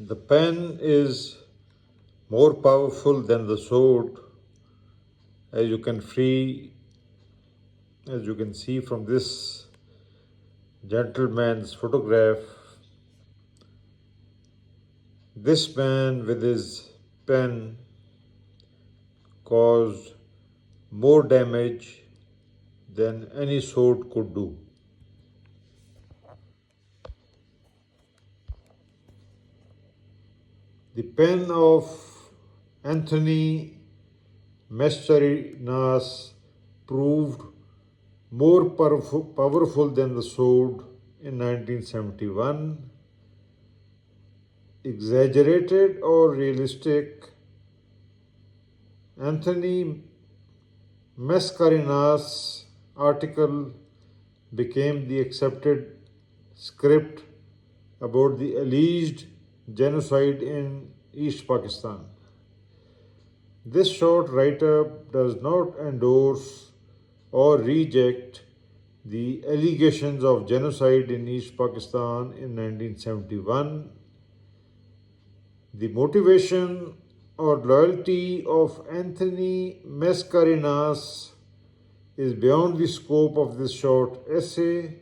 The pen is more powerful than the sword, as you can free as you can see from this gentleman's photograph. This man with his pen caused more damage than any sword could do. The pen of Anthony Mascarenhas proved more powerful than the sword in 1971. Exaggerated or realistic, Anthony Mascarenhas' article became the accepted script about the alleged genocide in East Pakistan. This short write up does not endorse or reject the allegations of genocide in East Pakistan in 1971. The motivation or loyalty of Anthony Mascarenhas is beyond the scope of this short essay.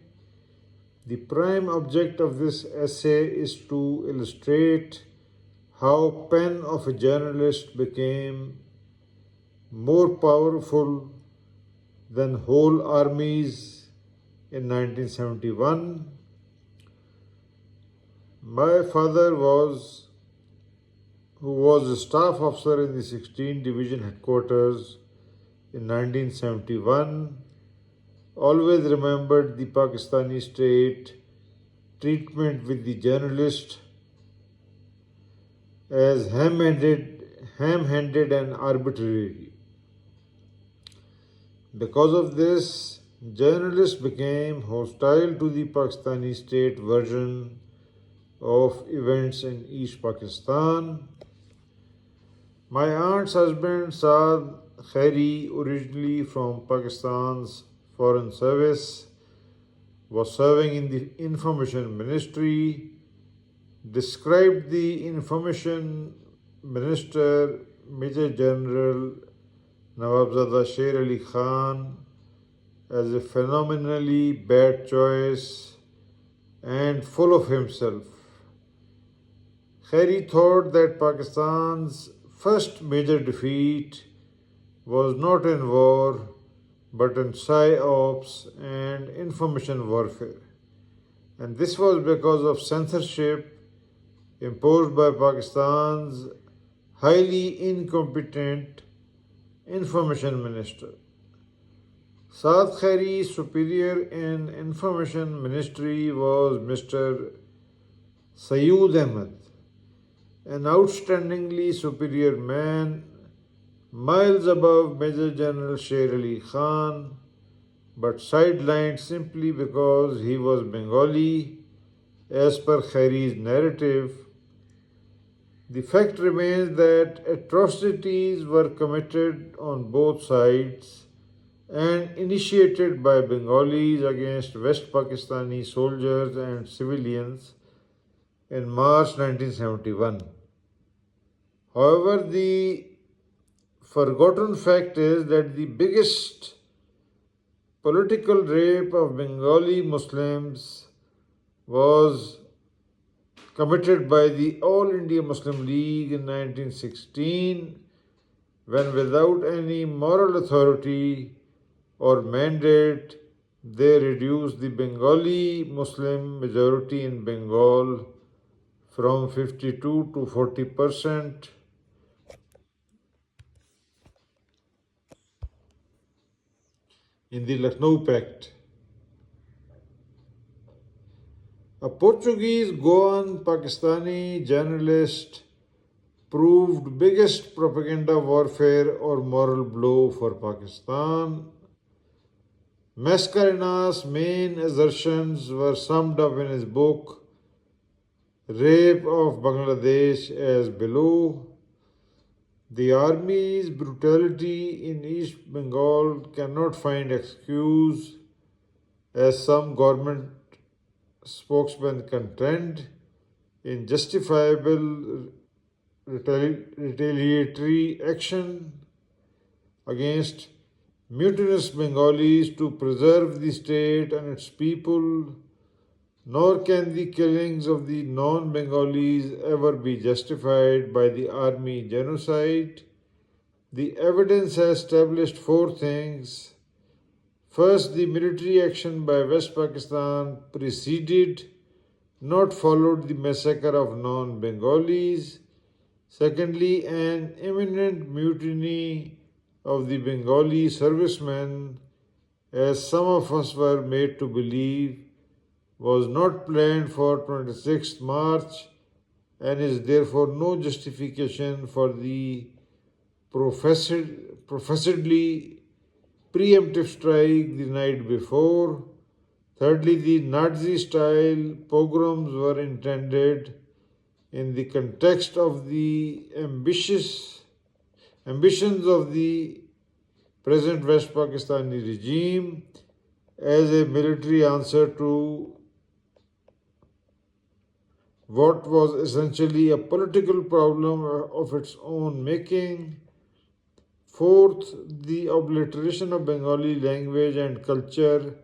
The prime object of this essay is to illustrate how pen of a journalist became more powerful than whole armies in 1971. My father who was a staff officer in the 16th Division headquarters in 1971, always remembered the Pakistani state treatment with the journalist as ham-handed and arbitrary. Because of this, journalists became hostile to the Pakistani state version of events in East Pakistan. My aunt's husband, Saad Khairi, originally from Pakistan's Foreign Service, was serving in the Information Ministry, described the Information Minister, Major General Nawabzada Sher Ali Khan, as a phenomenally bad choice and full of himself. Khairi thought that Pakistan's first major defeat was not in war but in psyops and information warfare. And this was because of censorship imposed by Pakistan's highly incompetent information minister. Saad Khairi's superior in information ministry was Mr. Sayyid Ahmed, an outstandingly superior man, miles above Major General Sher Ali Khan, but sidelined simply because he was Bengali, as per Khairi's narrative. The fact remains that atrocities were committed on both sides and initiated by Bengalis against West Pakistani soldiers and civilians in March 1971. However, the forgotten fact is that the biggest political rape of Bengali Muslims was committed by the All India Muslim League in 1916, when without any moral authority or mandate, they reduced the Bengali Muslim majority in Bengal from 52 to 40% in the Lucknow Pact. A Portuguese goan Pakistani journalist proved biggest propaganda warfare or moral blow for Pakistan. Mascarenhas' main assertions were summed up in his book Rape of Bangladesh as below. The army's brutality in East Bengal cannot find excuse, as some government spokesmen contend. in justifiable retaliatory action against mutinous Bengalis to preserve the state and its people, nor can the killings of the non Bengalis ever be justified by the army genocide. The evidence has established four things. First, the military action by West Pakistan preceded, not followed, the massacre of non Bengalis. Secondly, an imminent mutiny of the Bengali servicemen, as some of us were made to believe, was not planned for 26th March and is therefore no justification for the professedly preemptive strike the night before. Thirdly, the Nazi style pogroms were intended in the context of the ambitions of the present West Pakistani regime as a military answer to what was essentially a political problem of its own making. Fourth, the obliteration of Bengali language and culture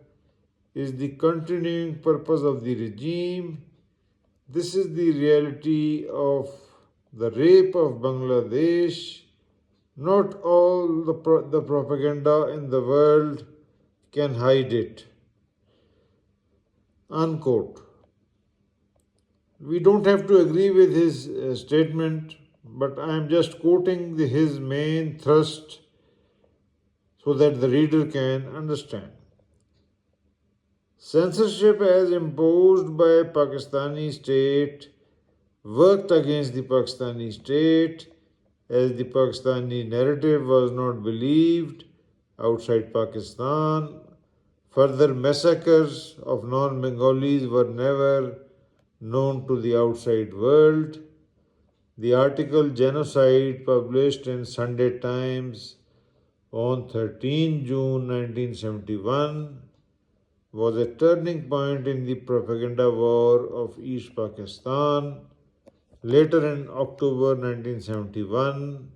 is the continuing purpose of the regime. This is the reality of the rape of Bangladesh. Not all the propaganda in the world can hide it. Unquote. We don't have to agree with his statement, but I am just quoting his main thrust so that the reader can understand. Censorship as imposed by Pakistani state worked against the Pakistani state as the Pakistani narrative was not believed outside Pakistan. Further massacres of non-Bengalis were never known to the outside world. The article Genocide, published in Sunday Times on 13 June 1971, was a turning point in the propaganda war of East Pakistan. Later in October 1971,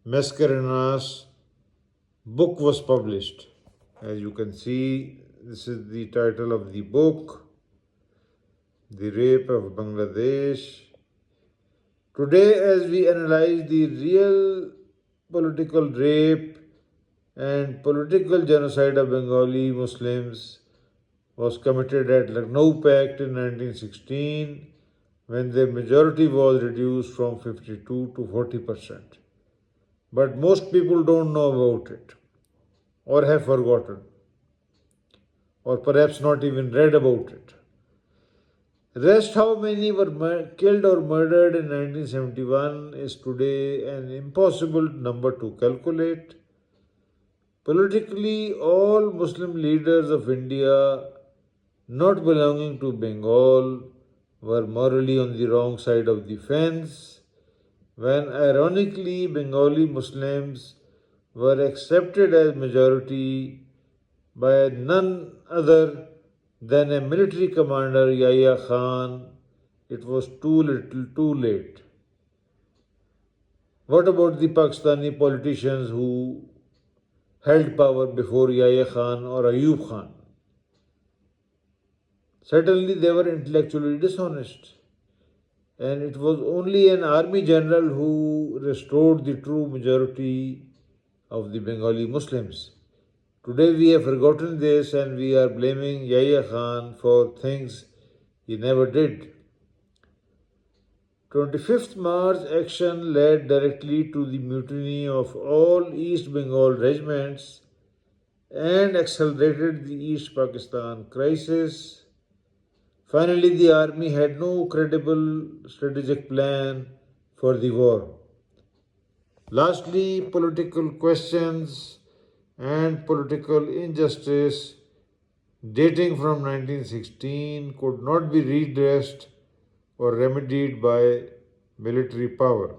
Mascarena's book was published. As you can see, this is the title of the book, The Rape of Bangladesh. Today, as we analyze the real political rape and political genocide of Bengali Muslims was committed at Lucknow Pact in 1916, when their majority was reduced from 52 to 40%. But most people don't know about it, or have forgotten, or perhaps not even read about it. Rest how many were killed or murdered in 1971 is today an impossible number to calculate. Politically, all Muslim leaders of India not belonging to Bengal were morally on the wrong side of the fence, when ironically Bengali Muslims were accepted as majority by none other than a military commander, Yahya Khan. It was too little, too late. What about the Pakistani politicians who held power before Yahya Khan or Ayub Khan? Certainly they were intellectually dishonest. And it was only an army general who restored the true majority of the Bengali Muslims. Today we have forgotten this and we are blaming Yahya Khan for things he never did. 25th March action led directly to the mutiny of all East Bengal regiments and accelerated the East Pakistan crisis. Finally, the army had no credible strategic plan for the war. Lastly, political questions and political injustice dating from 1916 could not be redressed or remedied by military power.